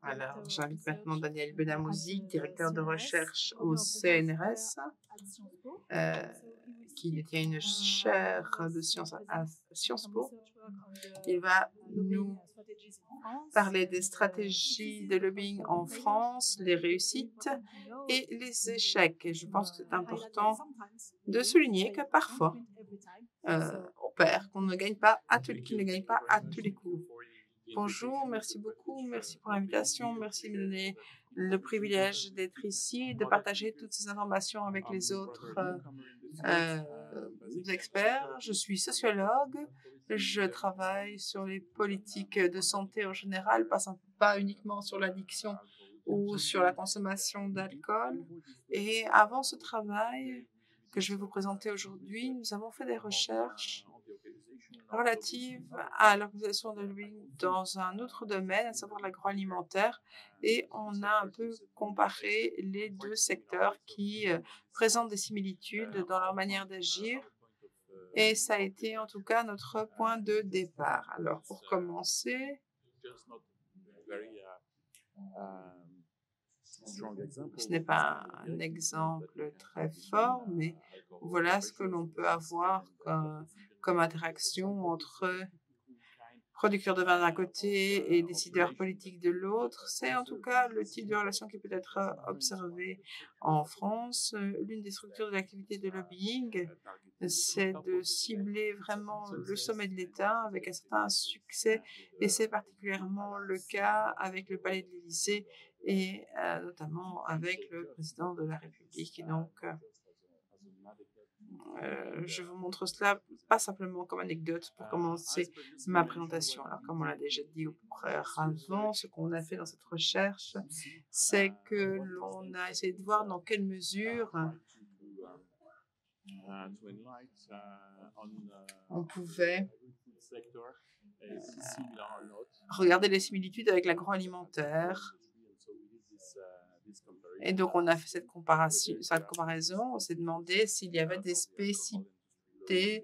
Alors, j'invite maintenant Daniel Benamouzi, directeur de recherche au CNRS, euh, qui détient une chaire de sciences à Sciences Po. Il va nous parler des stratégies de lobbying en France, les réussites et les échecs. Et je pense que c'est important de souligner que parfois, on perd, qu'on ne gagne pas qu'il ne gagne pas à tous les coups. Bonjour, merci beaucoup, merci pour l'invitation, merci de me donner le privilège d'être ici, de partager toutes ces informations avec les autres experts. Je suis sociologue, je travaille sur les politiques de santé en général, pas uniquement sur l'addiction ou sur la consommation d'alcool. Et avant ce travail que je vais vous présenter aujourd'hui, nous avons fait des recherches relatives à l'organisation de lobbying dans un autre domaine, à savoir l'agroalimentaire, et on a un peu comparé les deux secteurs qui présentent des similitudes dans leur manière d'agir, et ça a été en tout cas notre point de départ. Alors pour commencer, ce n'est pas un exemple très fort, mais voilà ce que l'on peut avoir comme interaction entre producteurs de vin d'un côté et décideurs politiques de l'autre. C'est en tout cas le type de relation qui peut être observé en France. L'une des structures de l'activité de lobbying, c'est de cibler vraiment le sommet de l'État avec un certain succès, et c'est particulièrement le cas avec le Palais de l'Élysée et notamment avec le président de la République. Et donc, je vous montre cela pas simplement comme anecdote pour commencer ma présentation. Alors, comme on l'a déjà dit auparavant, ce qu'on a fait dans cette recherche, c'est que l'on a essayé de voir dans quelle mesure on pouvait regarder les similitudes avec l'agroalimentaire. Et donc, on a fait cette comparaison. On s'est demandé s'il y avait des spécificités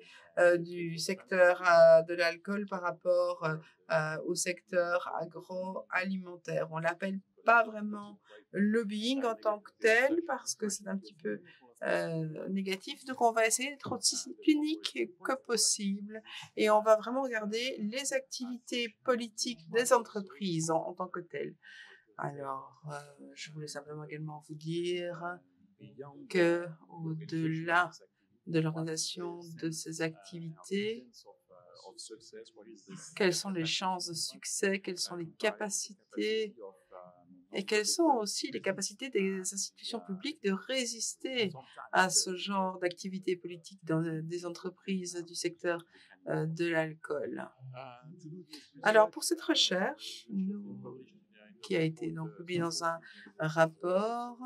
du secteur de l'alcool par rapport au secteur agroalimentaire. On l'appelle pas vraiment lobbying en tant que tel parce que c'est un petit peu négatif. Donc, on va essayer d'être aussi unique que possible et on va vraiment regarder les activités politiques des entreprises en tant que telles. Alors, je voulais simplement également vous dire que au-delà de l'organisation de ces activités, quelles sont les chances de succès, quelles sont les capacités et quelles sont aussi les capacités des institutions publiques de résister à ce genre d'activités politiques dans des entreprises du secteur de l'alcool. Alors, pour cette recherche, qui a été donc publiée dans un rapport,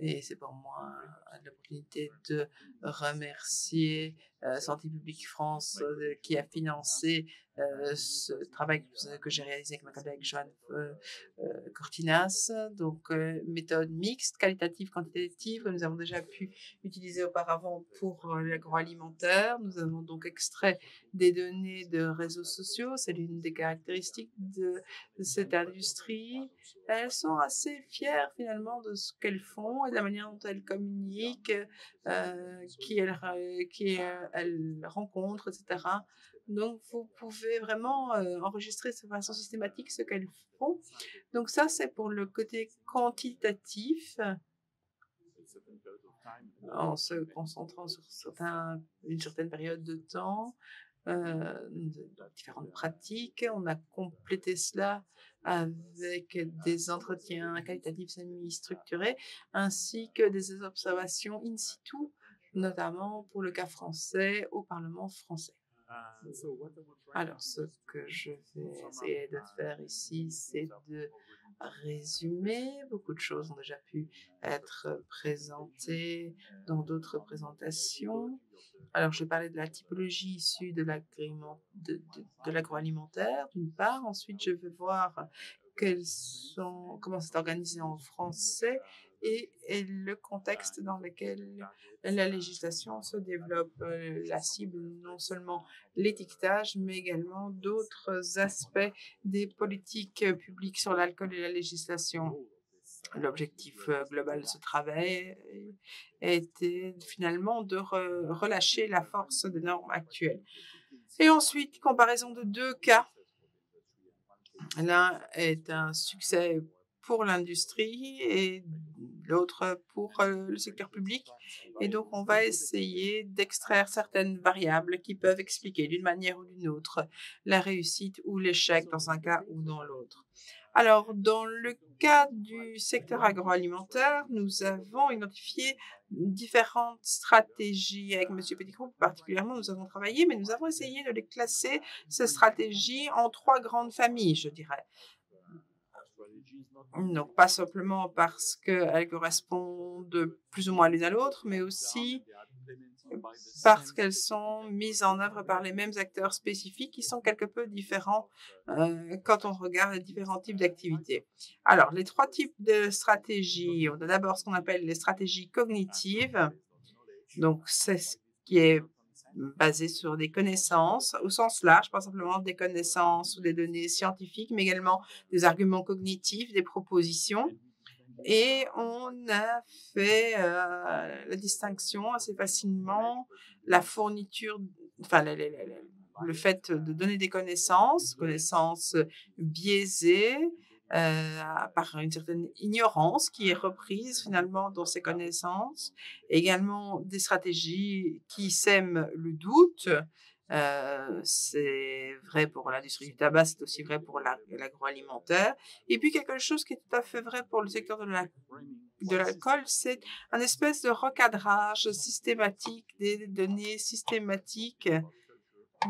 et c'est pour moi l'opportunité de remercier Santé publique France qui a financé ce travail que j'ai réalisé avec ma collègue Joanne Cortinas. Donc, méthode mixte, qualitative, quantitative, que nous avons déjà pu utiliser auparavant pour l'agroalimentaire. Nous avons donc extrait des données de réseaux sociaux. C'est l'une des caractéristiques de cette industrie. Elles sont assez fières finalement de ce qu'elles font et de la manière dont elles communiquent, qui elles rencontrent, etc. Donc, vous pouvez vraiment enregistrer de façon systématique ce qu'elles font. Donc, ça, c'est pour le côté quantitatif, en se concentrant sur une certaine période de temps, différentes pratiques. On a complété cela avec des entretiens qualitatifs semi-structurés, ainsi que des observations in situ, notamment pour le cas français au Parlement français. Alors, ce que je vais essayer de faire ici, c'est de résumer. Beaucoup de choses ont déjà pu être présentées dans d'autres présentations. Alors, je vais parler de la typologie issue de l'agroalimentaire, d'une part. Ensuite, je vais voir comment c'est organisé en français et le contexte dans lequel la législation se développe. La cible, non seulement l'étiquetage, mais également d'autres aspects des politiques publiques sur l'alcool et la législation. L'objectif global de ce travail était finalement de relâcher la force des normes actuelles. Et ensuite, comparaison de deux cas. L'un est un succès pour l'industrie et l'autre pour le secteur public. Et donc, on va essayer d'extraire certaines variables qui peuvent expliquer d'une manière ou d'une autre la réussite ou l'échec dans un cas ou dans l'autre. Alors, dans le cas du secteur agroalimentaire, nous avons identifié différentes stratégies. Avec M. Petitcroux, particulièrement, nous avons travaillé, mais nous avons essayé de les classer, ces stratégies, en trois grandes familles, je dirais. Donc, pas simplement parce qu'elles correspondent plus ou moins l'une à l'autre, mais aussi parce qu'elles sont mises en œuvre par les mêmes acteurs spécifiques qui sont quelque peu différents quand on regarde les différents types d'activités. Alors, les trois types de stratégies, on a d'abord ce qu'on appelle les stratégies cognitives. Donc, c'est ce qui est basé sur des connaissances au sens large, pas simplement des connaissances ou des données scientifiques, mais également des arguments cognitifs, des propositions. Et on a fait la distinction assez facilement, la fourniture, enfin le fait de donner des connaissances biaisées par une certaine ignorance qui est reprise finalement dans ces connaissances, également des stratégies qui sèment le doute. C'est vrai pour l'industrie du tabac, c'est aussi vrai pour l'agroalimentaire. Et puis quelque chose qui est tout à fait vrai pour le secteur de l'alcool, c'est un espèce de recadrage systématique des données systématiques,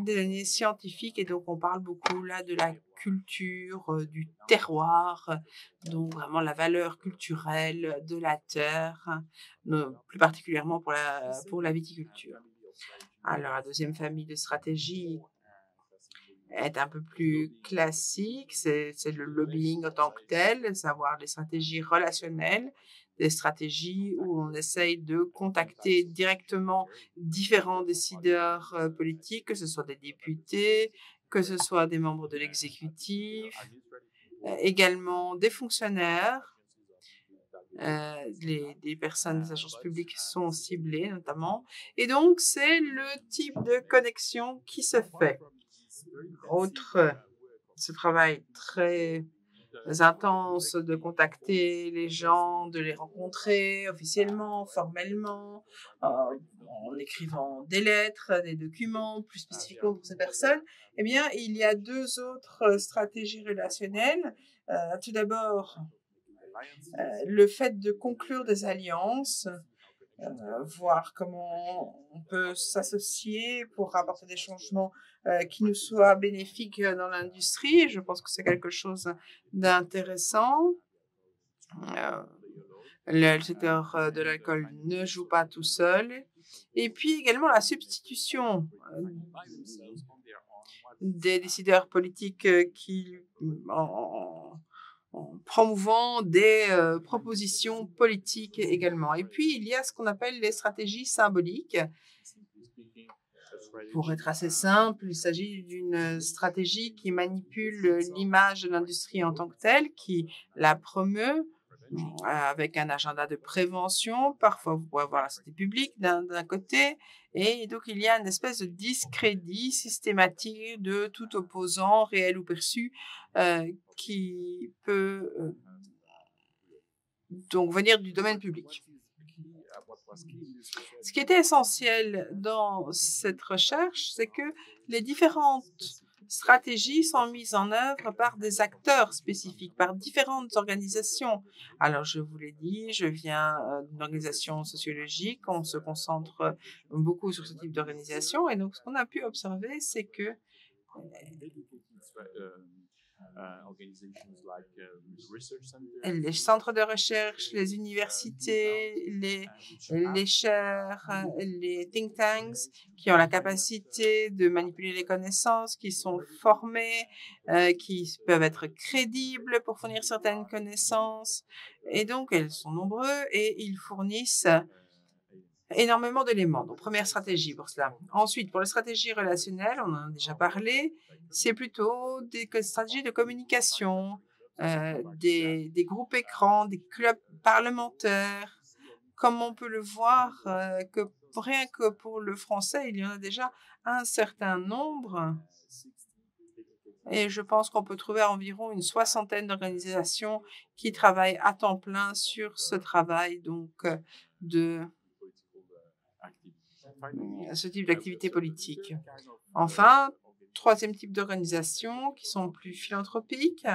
des données scientifiques. Et donc, on parle beaucoup là de la culture, du terroir, donc vraiment la valeur culturelle de la terre, plus particulièrement pour la viticulture. Alors, la deuxième famille de stratégies est un peu plus classique, c'est le lobbying en tant que tel, savoir les stratégies relationnelles, des stratégies où on essaye de contacter directement différents décideurs politiques, que ce soit des députés, que ce soit des membres de l'exécutif, également des fonctionnaires. Les personnes des agences publiques sont ciblées notamment. Et donc, c'est le type de connexion qui se fait. Ce travail très intense de contacter les gens, de les rencontrer officiellement, formellement, en écrivant des lettres, des documents plus spécifiquement pour ces personnes, eh bien, il y a deux autres stratégies relationnelles. Tout d'abord, le fait de conclure des alliances, voir comment on peut s'associer pour apporter des changements qui nous soient bénéfiques dans l'industrie. Je pense que c'est quelque chose d'intéressant. Le secteur de l'alcool ne joue pas tout seul. Et puis également la substitution des décideurs politiques qui, en promouvant des propositions politiques également. Et puis, il y a ce qu'on appelle les stratégies symboliques. Pour être assez simple, il s'agit d'une stratégie qui manipule l'image de l'industrie en tant que telle, qui la promeut avec un agenda de prévention. Parfois, vous pouvez avoir la santé publique d'un côté, et donc il y a une espèce de discrédit systématique de tout opposant, réel ou perçu, qui peut donc venir du domaine public. Ce qui était essentiel dans cette recherche, c'est que les différentes stratégies sont mises en œuvre par des acteurs spécifiques, par différentes organisations. Alors, je vous l'ai dit, je viens d'une organisation sociologique, on se concentre beaucoup sur ce type d'organisation, et donc ce qu'on a pu observer, c'est que les centres de recherche, les universités, les chaires, les think tanks qui ont la capacité de manipuler les connaissances, qui sont formés, qui peuvent être crédibles pour fournir certaines connaissances. Et donc, elles sont nombreux et ils fournissent énormément d'éléments. Donc, première stratégie pour cela. Ensuite, pour les stratégies relationnelles, on en a déjà parlé, c'est plutôt des stratégies de communication, des groupes écrans, des clubs parlementaires. Comme on peut le voir, que rien que pour le français, il y en a déjà un certain nombre. Et je pense qu'on peut trouver environ une soixantaine d'organisations qui travaillent à temps plein sur ce travail donc de ce type d'activité politique. Enfin, troisième type d'organisation qui sont plus philanthropiques,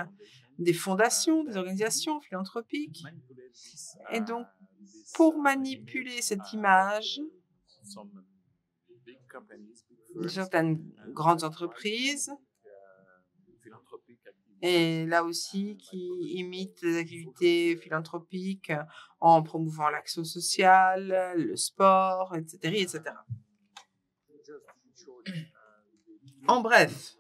des fondations, des organisations philanthropiques. Et donc, pour manipuler cette image, certaines grandes entreprises, et là aussi qui imitent les activités philanthropiques en promouvant l'action sociale, le sport, etc., etc. En bref,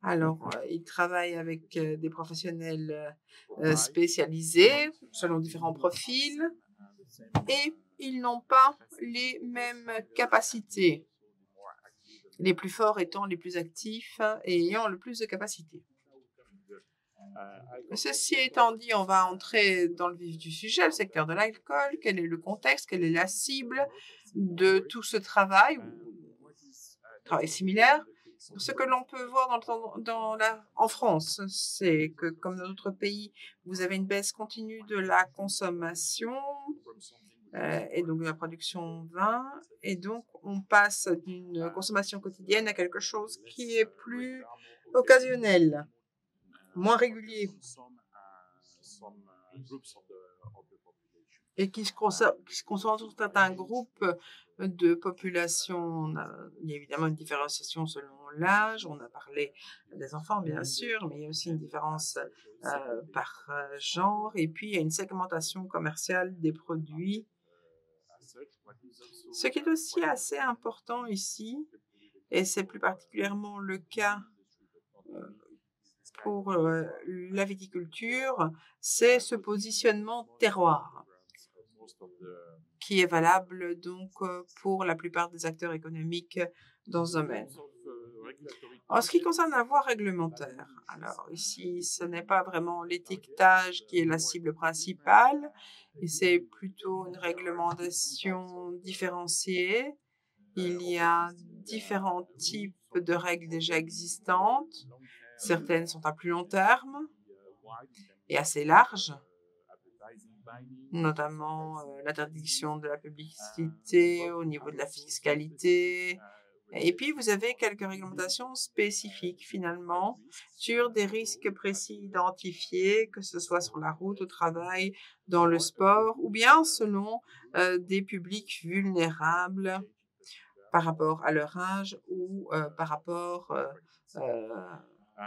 alors, ils travaillent avec des professionnels spécialisés selon différents profils et ils n'ont pas les mêmes capacités, les plus forts étant les plus actifs et ayant le plus de capacités. Ceci étant dit, on va entrer dans le vif du sujet, le secteur de l'alcool, quel est le contexte, quelle est la cible de tout ce travail similaire. Ce que l'on peut voir en France, c'est que comme dans d'autres pays, vous avez une baisse continue de la consommation et donc de la production de vin. Et donc, on passe d'une consommation quotidienne à quelque chose qui est plus occasionnel, moins régulier et qui se concentre sur certains groupes de population. Il y a évidemment une différenciation selon l'âge. On a parlé des enfants, bien sûr, mais il y a aussi une différence par genre. Et puis, il y a une segmentation commerciale des produits. Ce qui est aussi assez important ici, et c'est plus particulièrement le cas pour la viticulture, c'est ce positionnement terroir qui est valable donc pour la plupart des acteurs économiques dans ce domaine. En ce qui concerne la voie réglementaire, alors ici, ce n'est pas vraiment l'étiquetage qui est la cible principale, et c'est plutôt une réglementation différenciée. Il y a différents types de règles déjà existantes. Certaines sont à plus long terme et assez larges, notamment l'interdiction de la publicité au niveau de la fiscalité. Et puis, vous avez quelques réglementations spécifiques, finalement, sur des risques précis identifiés, que ce soit sur la route, au travail, dans le sport, ou bien selon des publics vulnérables par rapport à leur âge ou par rapport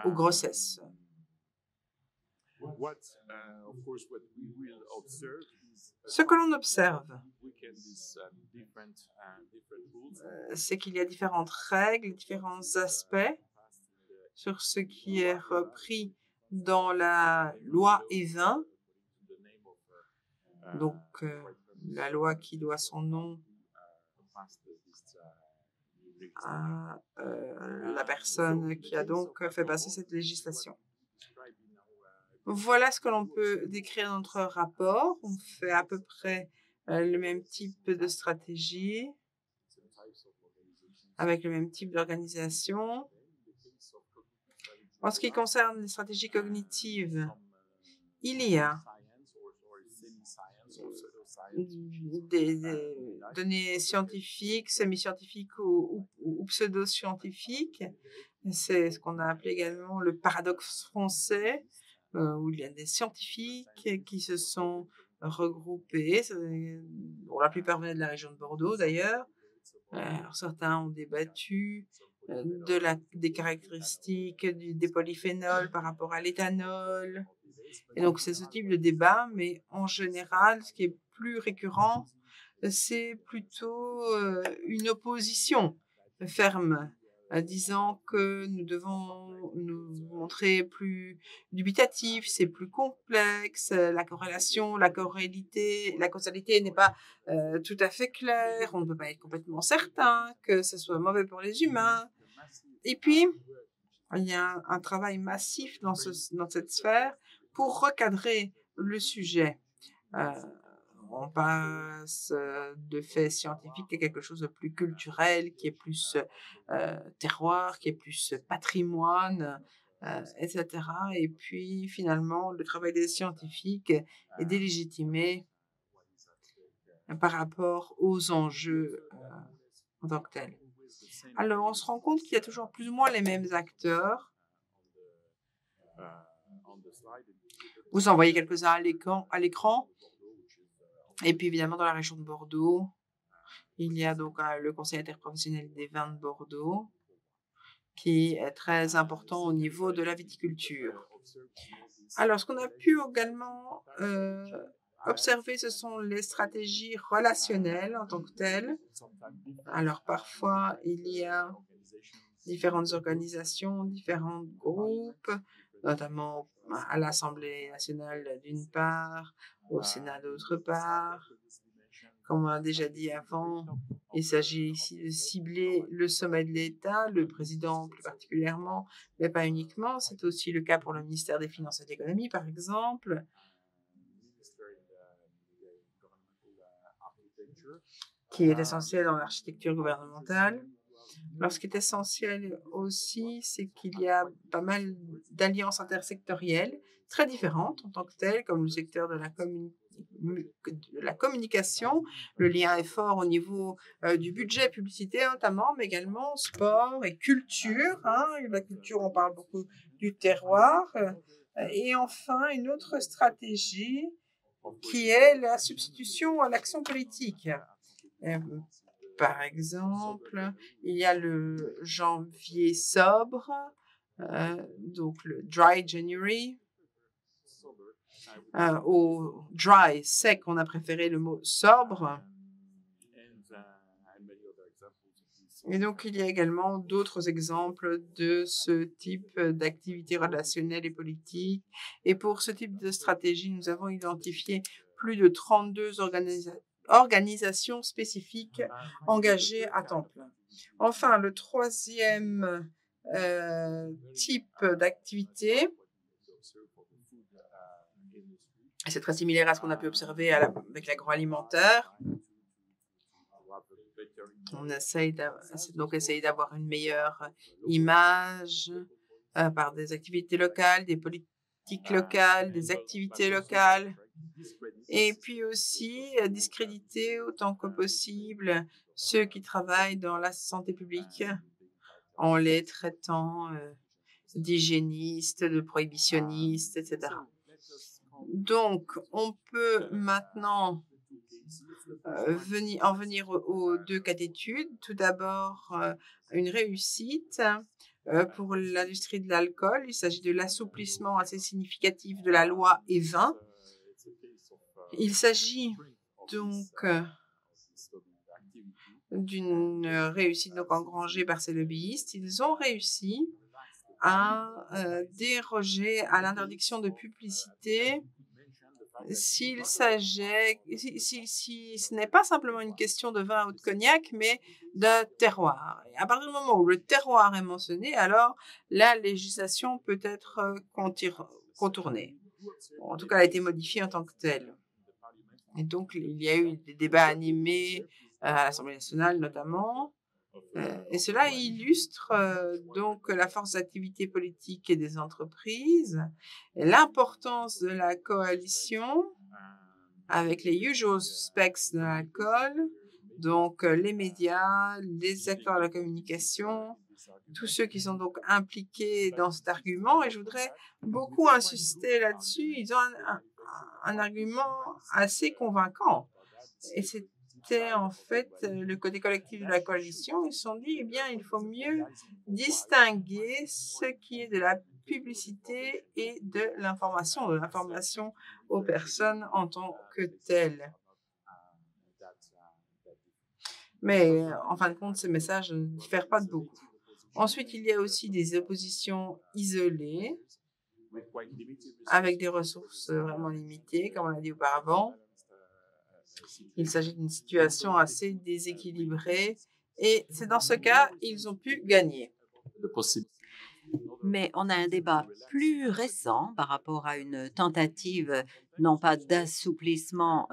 aux grossesses. Ce que l'on observe, c'est qu'il y a différentes règles, différents aspects sur ce qui est repris dans la loi E20. Donc, la loi qui doit son nom à la personne qui a donc fait passer cette législation. Voilà ce que l'on peut décrire dans notre rapport. On fait à peu près le même type de stratégie avec le même type d'organisation. En ce qui concerne les stratégies cognitives, il y a des données scientifiques, semi-scientifiques ou pseudo-scientifiques. C'est ce qu'on a appelé également le paradoxe français, où il y a des scientifiques qui se sont regroupés. Bon, la plupart venaient de la région de Bordeaux d'ailleurs. Alors, certains ont débattu des caractéristiques des polyphénols par rapport à l'éthanol. Et donc, c'est ce type de débat, mais en général, ce qui est plus récurrent, c'est plutôt une opposition ferme, disant que nous devons nous montrer plus dubitatifs, c'est plus complexe, la corrélation, la causalité n'est pas tout à fait claire, on ne peut pas être complètement certain que ce soit mauvais pour les humains. Et puis, il y a un travail massif dans cette sphère pour recadrer le sujet. On passe de faits scientifiques à quelque chose de plus culturel, qui est plus terroir, qui est plus patrimoine, etc. Et puis, finalement, le travail des scientifiques est délégitimé par rapport aux enjeux en tant que tels. Alors, on se rend compte qu'il y a toujours plus ou moins les mêmes acteurs. Vous en voyez quelques-uns à l'écran. Et puis, évidemment, dans la région de Bordeaux, il y a donc le Conseil interprofessionnel des vins de Bordeaux, qui est très important au niveau de la viticulture. Alors, ce qu'on a pu également observer, ce sont les stratégies relationnelles en tant que telles. Alors, parfois, il y a différentes organisations, différents groupes, notamment à l'Assemblée nationale d'une part, au Sénat d'autre part. Comme on a déjà dit avant, il s'agit ici de cibler le sommet de l'État, le président plus particulièrement, mais pas uniquement. C'est aussi le cas pour le ministère des Finances et de l'Économie, par exemple, qui est essentiel dans l'architecture gouvernementale. Alors, ce qui est essentiel aussi, c'est qu'il y a pas mal d'alliances intersectorielles très différentes en tant que telles, comme le secteur de la communication. Le lien est fort au niveau du budget publicitaire notamment, mais également sport et culture. La culture, on parle beaucoup du terroir. Et enfin, une autre stratégie qui est la substitution à l'action politique. Par exemple, il y a le janvier sobre, donc le dry January. Au dry, sec, on a préféré le mot sobre. Et donc, il y a également d'autres exemples de ce type d'activité relationnelle et politique. Et pour ce type de stratégie, nous avons identifié plus de 32 organisations spécifiques engagées à temps plein. Enfin, le troisième type d'activité, c'est très similaire à ce qu'on a pu observer avec l'agroalimentaire. On essaye d'avoir une meilleure image par des activités locales, des politiques locales, des activités locales. Et puis aussi discréditer autant que possible ceux qui travaillent dans la santé publique en les traitant d'hygiénistes, de prohibitionnistes, etc. Donc, on peut maintenant en venir aux deux cas d'études. Tout d'abord, une réussite pour l'industrie de l'alcool. Il s'agit de l'assouplissement assez significatif de la loi E20. Il s'agit donc d'une réussite donc engrangée par ces lobbyistes. Ils ont réussi à déroger à l'interdiction de publicité si ce n'est pas simplement une question de vin ou de cognac, mais de terroir. Et à partir du moment où le terroir est mentionné, alors la législation peut être contournée. En tout cas, elle a été modifiée en tant que telle. Et donc, il y a eu des débats animés à l'Assemblée nationale notamment. Et cela illustre donc la force d'activité politique et des entreprises, et l'importance de la coalition avec les usual suspects de l'alcool, donc les médias, les acteurs de la communication, tous ceux qui sont donc impliqués dans cet argument. Et je voudrais beaucoup insister là-dessus. Ils ont un argument assez convaincant. Et c'est c'était en fait le côté collectif de la coalition. Ils se sont dit, eh bien, il faut mieux distinguer ce qui est de la publicité et de l'information aux personnes en tant que telles. Mais en fin de compte, ces messages ne diffèrent pas de beaucoup. Ensuite, il y a aussi des oppositions isolées, avec des ressources vraiment limitées, comme on l'a dit auparavant. Il s'agit d'une situation assez déséquilibrée et c'est dans ce cas, ils ont pu gagner. Mais on a un débat plus récent par rapport à une tentative, non pas d'assouplissement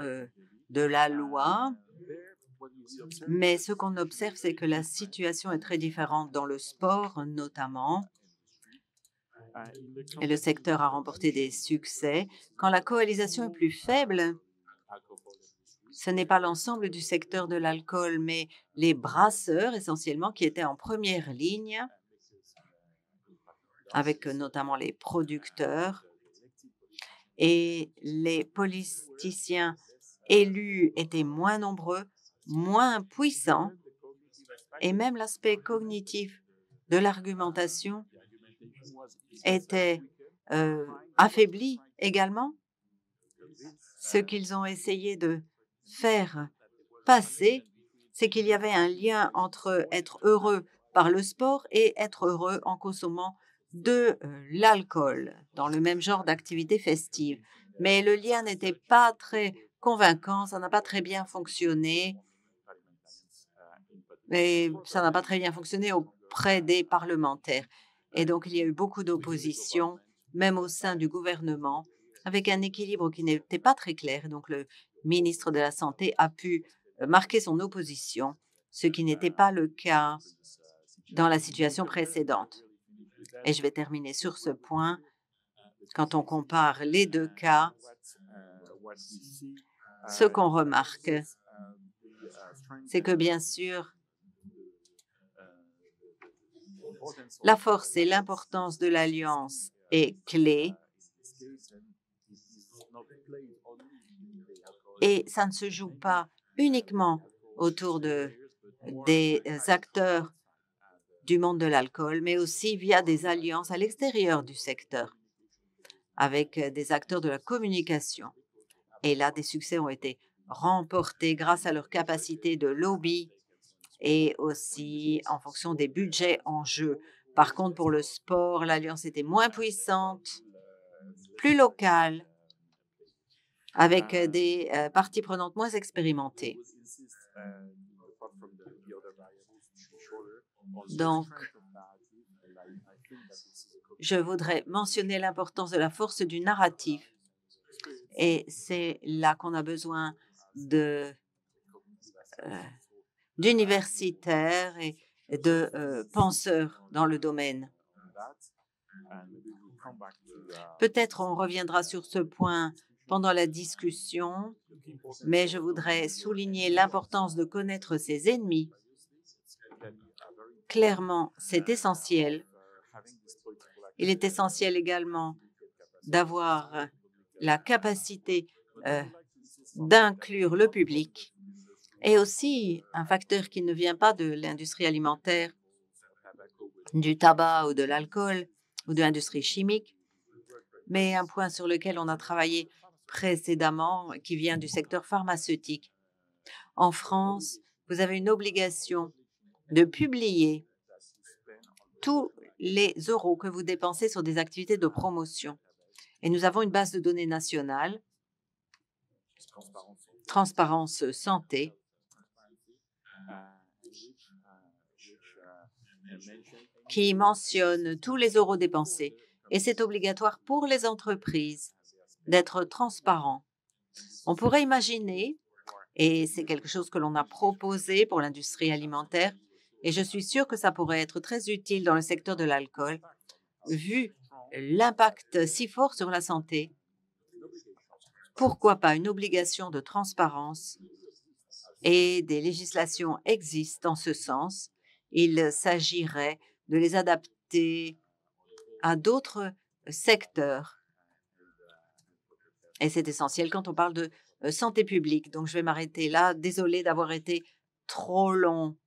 de la loi, mais ce qu'on observe, c'est que la situation est très différente dans le sport, notamment. Et le secteur a remporté des succès. Quand la coalition est plus faible, ce n'est pas l'ensemble du secteur de l'alcool, mais les brasseurs essentiellement qui étaient en première ligne, avec notamment les producteurs. Et les politiciens élus étaient moins nombreux, moins puissants, et même l'aspect cognitif de l'argumentation était affaibli également. Ce qu'ils ont essayé de faire passer, c'est qu'il y avait un lien entre être heureux par le sport et être heureux en consommant de l'alcool dans le même genre d'activité festive. Mais le lien n'était pas très convaincant, ça n'a pas très bien fonctionné. Et ça n'a pas très bien fonctionné auprès des parlementaires. Et donc, il y a eu beaucoup d'opposition, même au sein du gouvernement, avec un équilibre qui n'était pas très clair. Donc, le ministre de la Santé a pu marquer son opposition, ce qui n'était pas le cas dans la situation précédente. Et je vais terminer sur ce point. Quand on compare les deux cas, ce qu'on remarque, c'est que bien sûr, la force et l'importance de l'alliance est clé. Et ça ne se joue pas uniquement autour des acteurs du monde de l'alcool, mais aussi via des alliances à l'extérieur du secteur, avec des acteurs de la communication. Et là, des succès ont été remportés grâce à leur capacité de lobby et aussi en fonction des budgets en jeu. Par contre, pour le sport, l'alliance était moins puissante, plus locale, avec des parties prenantes moins expérimentées. Donc, je voudrais mentionner l'importance de la force du narratif. Et c'est là qu'on a besoin d'universitaires et de penseurs dans le domaine. Peut-être on reviendra sur ce point pendant la discussion, mais je voudrais souligner l'importance de connaître ses ennemis. Clairement, c'est essentiel. Il est essentiel également d'avoir la capacité d'inclure le public et aussi un facteur qui ne vient pas de l'industrie alimentaire, du tabac ou de l'alcool ou de l'industrie chimique, mais un point sur lequel on a travaillé précédemment qui vient du secteur pharmaceutique. En France, vous avez une obligation de publier tous les euros que vous dépensez sur des activités de promotion. Et nous avons une base de données nationale, Transparence Santé, qui mentionne tous les euros dépensés. Et c'est obligatoire pour les entreprises d'être transparents. On pourrait imaginer, et c'est quelque chose que l'on a proposé pour l'industrie alimentaire, et je suis sûre que ça pourrait être très utile dans le secteur de l'alcool, vu l'impact si fort sur la santé. Pourquoi pas une obligation de transparence? Et des législations existent en ce sens. Il s'agirait de les adapter à d'autres secteurs. Et c'est essentiel quand on parle de santé publique. Donc, je vais m'arrêter là. Désolée d'avoir été trop long.